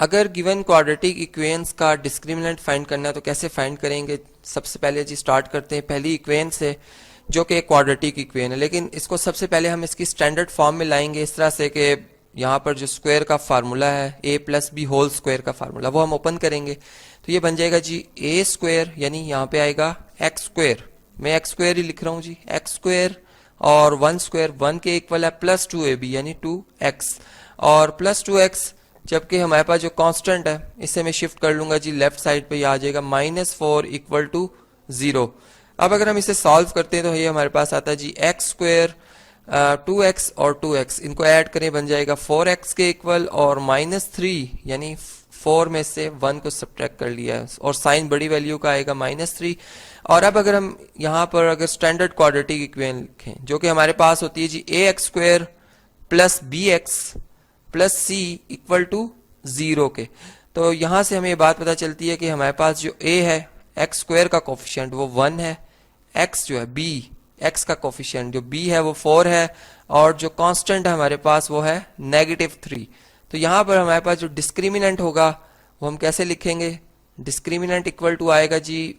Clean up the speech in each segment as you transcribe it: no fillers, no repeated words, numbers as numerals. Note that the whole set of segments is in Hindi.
अगर गिवन क्वाड्रेटिक इक्वेशंस का डिस्क्रिमिनेंट फाइंड करना है तो कैसे फाइंड करेंगे। सबसे पहले जी स्टार्ट करते हैं पहली इक्वेशन से, जो कि क्वाड्रेटिक इक्वेशन है, लेकिन इसको सबसे पहले हम इसकी स्टैंडर्ड फॉर्म में लाएंगे इस तरह से कि यहाँ पर जो स्क्वायर का फार्मूला है ए प्लस बी होल स्क्वायर का फार्मूला वो हम ओपन करेंगे। तो ये बन जाएगा जी ए स्क्वायर, यानी यहाँ पे आएगा एक्स स्क्वायर, मैं एक्स स्क्वायर ही लिख रहा हूँ जी, एक्स स्क्वायर और वन स्क्वायर वन के इक्वल है प्लस 2ab यानी 2x और प्लस 2x, जबकि हमारे पास जो कांस्टेंट है इसे मैं शिफ्ट कर लूंगा जी लेफ्ट साइड पे, आ जाएगा -4 इक्वल टू 0। अब अगर हम इसे सॉल्व करते हैं तो ये हमारे पास आता है जी एक्स स्क्वायर 2x और 2x, इनको ऐड करें बन जाएगा 4x के इक्वल और -3 यानी 4 में से 1 को सब्ट्रैक्ट कर लिया है और साइन बड़ी वैल्यू का आएगा -3। और अब अगर हम यहाँ पर अगर स्टैंडर्ड क्वाड्रेटिक इक्वेशन लिखें जो कि हमारे पास होती है जी ax square plus bx plus c equal to 0 के, तो यहां से हमें ये बात पता चलती है कि हमारे पास जो a है एक्स स्क्वायर का कोफिशिएंट वो 1 है, x जो है b x का कोफिशिएंट जो b है वो 4 है और जो कांस्टेंट है हमारे पास वो है -3। तो यहाँ पर हमारे पास जो डिस्क्रिमिनेंट होगा वो हम कैसे लिखेंगे, डिस्क्रिमिनेंट इक्वल टू आएगा जी,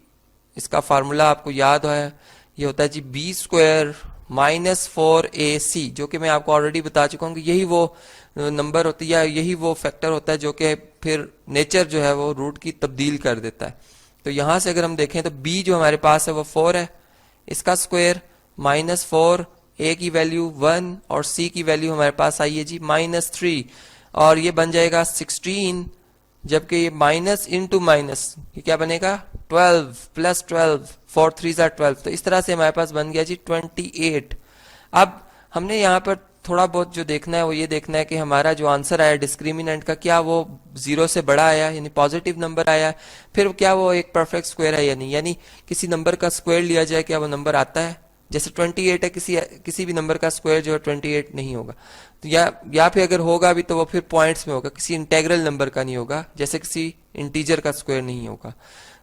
इसका फार्मूला आपको याद है, ये होता है जी बी स्क्वायर -4ac, जो कि मैं आपको ऑलरेडी बता चुका हूँ कि यही वो नंबर होती है, यही वो फैक्टर होता है जो कि फिर नेचर जो है वो रूट की तब्दील कर देता है। तो यहां से अगर हम देखें तो b जो हमारे पास है वो 4 है, इसका स्क्वायर -4, a की वैल्यू 1 और c की वैल्यू हमारे पास आई है जी -3 और ये बन जाएगा 16, जबकि ये माइनस इंटू माइनस ये क्या बनेगा 12 प्लस 12 4 3 12, तो इस तरह से हमारे पास बन गया जी 28। अब हमने यहाँ पर थोड़ा बहुत जो देखना है वो ये देखना है कि हमारा जो आंसर आया डिस्क्रिमिनेंट का क्या वो 0 से बड़ा आया यानी पॉजिटिव नंबर आया, फिर क्या वो एक परफेक्ट स्क्वायर है या नहीं, यानी किसी नंबर का स्क्वायर लिया जाए क्या वो नंबर आता है, जैसे 28 है, किसी भी नंबर का स्क्वायर जो है 28 नहीं होगा, तो या फिर अगर होगा भी तो वो फिर पॉइंट्स में होगा, किसी इंटेग्रल नंबर का नहीं होगा, जैसे किसी इंटीजर का स्क्वायर नहीं होगा।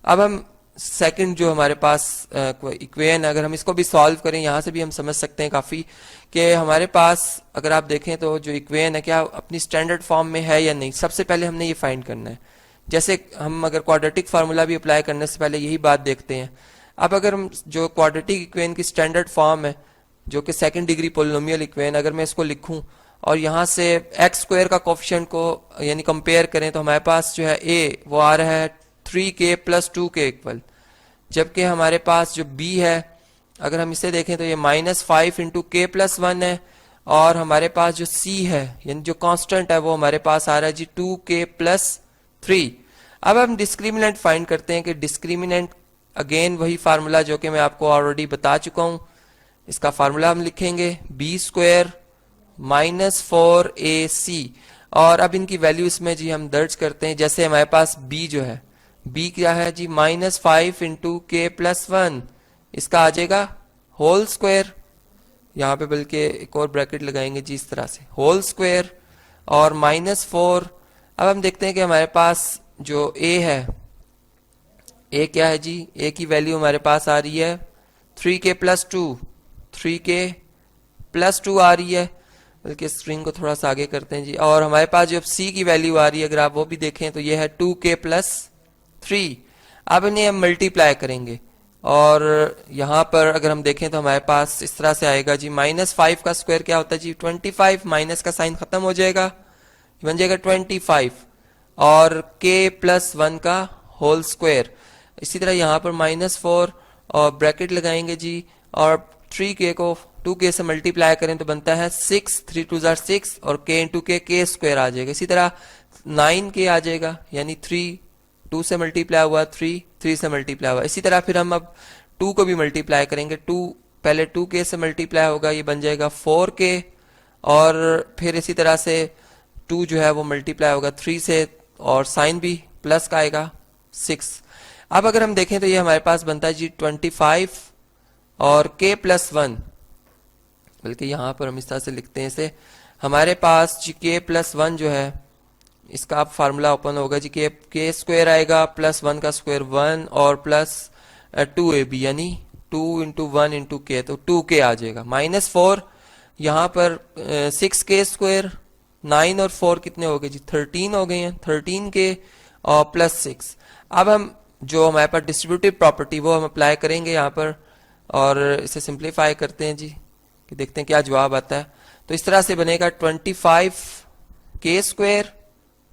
अब हम सेकंड जो हमारे पास इक्वेशन अगर हम इसको भी सॉल्व करें, यहां से भी हम समझ सकते हैं काफी कि हमारे पास अगर आप देखें तो जो इक्वेशन है क्या अपनी स्टैंडर्ड फॉर्म में है या नहीं, सबसे पहले हमने ये फाइंड करना है। जैसे हम अगर क्वाड्रेटिक फार्मूला भी अप्लाई करने से पहले यही बात देखते हैं। अब अगर हम जो क्वाड्रेटिक इक्वेशन की स्टैंडर्ड फॉर्म है जो कि सेकंड डिग्री पोलिनोमियल इक्वेशन, अगर मैं इसको लिखूं और यहाँ से एक्स स्क्वायर का कोफिशिएंट को यानी कंपेयर करें तो हमारे पास जो है a वो आ रहा है 3k प्लस 2 के इक्वल, जबकि हमारे पास जो b है अगर हम इसे देखें तो ये -5 इंटू k प्लस 1 है और हमारे पास जो c है यानी जो कांस्टेंट है वो हमारे पास आ रहा है जी 2k प्लस 3। अब हम डिस्क्रिमिनेंट फाइंड करते हैं कि डिस्क्रिमिनेंट अगेन वही फार्मूला जो कि मैं आपको ऑलरेडी बता चुका हूं, इसका फार्मूला हम लिखेंगे बी स्क्वायर -4ac और अब इनकी वैल्यू इसमें जी हम दर्ज करते हैं। जैसे हमारे पास b जो है b क्या है जी -5 इंटू के प्लस 1, इसका आ जाएगा होल स्क्वायर, यहाँ पे बल्कि एक और ब्रैकेट लगाएंगे जी इस तरह से होल स्क्वायर और -4। अब हम देखते हैं कि हमारे पास जो a है a क्या है जी, a की वैल्यू हमारे पास आ रही है 3k प्लस 2, 3k प्लस 2 आ रही है, बल्कि स्ट्रिंग को थोड़ा सा आगे करते हैं जी, और हमारे पास जो c की वैल्यू आ रही है अगर आप वो भी देखें तो ये है 2k प्लस 3। अब इन्हें हम मल्टीप्लाई करेंगे और यहाँ पर अगर हम देखें तो हमारे पास इस तरह से आएगा जी -5 का स्क्वायर क्या होता है जी 25, माइनस का साइन खत्म हो जाएगा, बन जाएगा 25 और k प्लस 1 का होल स्क्वायर। इसी तरह यहाँ पर -4 और ब्रैकेट लगाएंगे जी और 3k को 2k से मल्टीप्लाई करें तो बनता है 6, 3 2 6 और k इंटू k स्क्वायर आ जाएगा। इसी तरह 9k आ जाएगा यानी 3 2 से मल्टीप्लाई हुआ 3 3 से मल्टीप्लाई हुआ। इसी तरह फिर हम अब 2 को भी मल्टीप्लाई करेंगे, 2 पहले 2k से मल्टीप्लाई होगा ये बन जाएगा 4k और फिर इसी तरह से 2 जो है वो मल्टीप्लाई होगा 3 से और साइन भी प्लस का आएगा 6। अब अगर हम देखें तो ये हमारे पास बनता है जी 25 और k प्लस 1, बल्कि यहाँ पर हम इस तरह से लिखते हैं इसे, हमारे पास जी k प्लस 1 जो है इसका आप फार्मूला ओपन होगा जी के स्क्वायर आएगा प्लस 1 का स्क्वायर 1 और प्लस 2ab यानी 2 इंटू 1 इंटू के, तो 2k आ जाएगा -4 यहाँ पर 6k स्क्वायर 9 और 4 कितने हो गए जी, 13 हो गए हैं, 13 के और प्लस 6। अब हम जो हमारे पास डिस्ट्रीब्यूटिव प्रॉपर्टी वो हम अप्लाई करेंगे यहाँ पर, और इसे सिंप्लीफाई करते हैं जी, कि देखते हैं क्या जवाब आता है। तो इस तरह से बनेगा 25k²,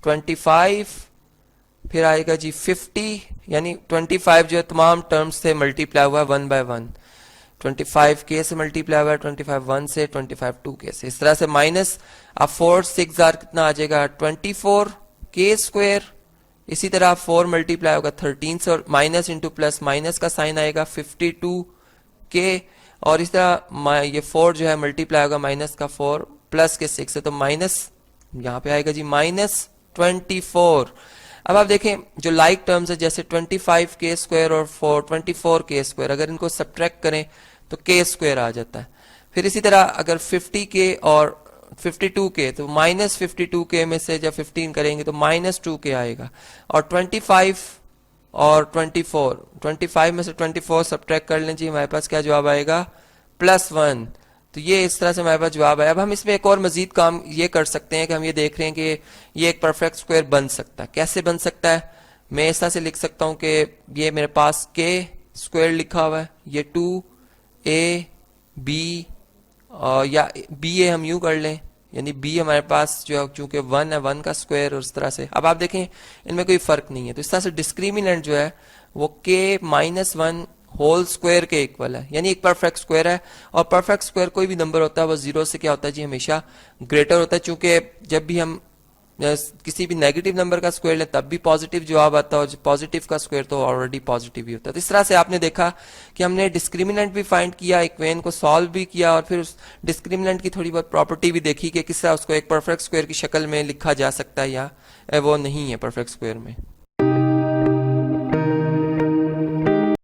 25, फिर आएगा जी 50, यानी 25 जो है तमाम टर्म्स से मल्टीप्लाई हुआ है 1 बाय 1, 25k से मल्टीप्लाई हुआ है, 25 1 से, 25 2k से, इस तरह से माइनस। अब 4 6 कितना आ जाएगा 24k²। इसी तरह 4 मल्टीप्लाई होगा 13 से और माइनस इंटू प्लस, माइनस का साइन आएगा 52k। और इस तरह ये 4 जो है मल्टीप्लाई होगा माइनस का 4 प्लस के 6 से, तो माइनस यहाँ पे आएगा जी -24। अब आप देखें जो लाइक टर्म्स है जैसे 25k² और 24k², अगर इनको सब्ट्रैक्ट करें तो k² आ जाता है। फिर इसी तरह अगर 50k और 52k, तो -52k में से जब 15 करेंगे तो -2k आएगा। और 25 और 25 में से 24 सब्ट्रैक्ट कर लें जी, हमारे पास क्या जवाब आएगा +1। तो ये इस तरह से हमारे पास जवाब है। अब हम इसमें एक और मजीद काम ये कर सकते हैं कि हम ये देख रहे हैं कि ये एक परफेक्ट स्क्वायर बन सकता है। कैसे बन सकता है, मैं इस तरह से लिख सकता हूं कि ये मेरे पास k² लिखा हुआ है, ये 2ab, या ba हम यूं कर लें, यानी b हमारे पास जो चूंकि 1 है, 1 का स्क्वायर, और इस तरह से। अब आप देखें इनमें कोई फर्क नहीं है, तो इस तरह से डिस्क्रिमिनेंट जो है वो k-1 होल स्क्वायर के इक्वल है, यानी एक परफेक्ट स्क्वायर है। और परफेक्ट स्क्वायर कोई भी नंबर होता है वो 0 से क्या होता है जी, हमेशा ग्रेटर होता है। चूंकि जब भी हम किसी भी नेगेटिव नंबर का स्क्वायर लें तब भी पॉजिटिव जवाब आता है, और पॉजिटिव का स्क्वायर तो ऑलरेडी पॉजिटिव ही होता है। तो इस तरह से आपने देखा कि हमने डिस्क्रिमिनेंट भी फाइंड किया, इक्वेशन को सॉल्व भी किया, और फिर उस डिस्क्रिमिनेंट की थोड़ी बहुत प्रॉपर्टी भी देखी कि किस तरह उसको एक परफेक्ट स्क्वायर की शक्ल में लिखा जा सकता है या वो नहीं है परफेक्ट स्क्वायर में।